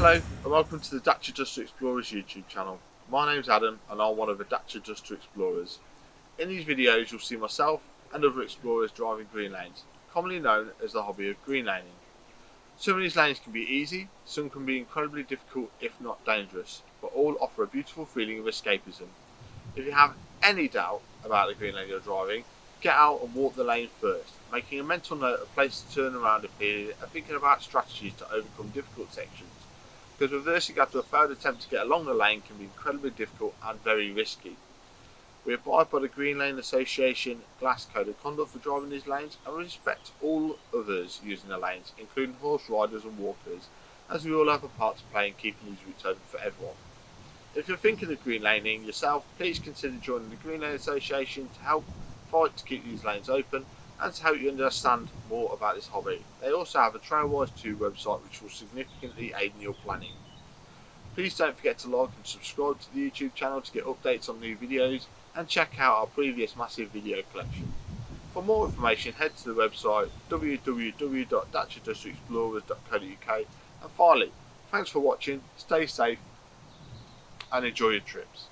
Hello and welcome to the Dacia Duster Explorers YouTube channel. My name's Adam and I'm one of the Dacia Duster Explorers. In these videos you'll see myself and other explorers driving green lanes, commonly known as the hobby of green laning. Some of these lanes can be easy, some can be incredibly difficult if not dangerous, but all offer a beautiful feeling of escapism. If you have any doubt about the green lane you're driving, get out and walk the lane first, making a mental note of places to turn around if needed and thinking about strategies to overcome difficult sections, because reversing after a failed attempt to get along the lane can be incredibly difficult and very risky. We abide by the Green Lane Association Glass Code of Conduct for driving these lanes and respect all others using the lanes, including horse riders and walkers, as we all have a part to play in keeping these routes open for everyone. If you're thinking of green laning yourself, please consider joining the Green Lane Association to help fight to keep these lanes open and to help you understand more about this hobby. They also have a Trailwise 2 website which will significantly aid in your planning. Please don't forget to like and subscribe to the YouTube channel to get updates on new videos and check out our previous massive video collection. For more information head to the website www.daciadusterexplorers.co.uk, and finally, thanks for watching, stay safe and enjoy your trips.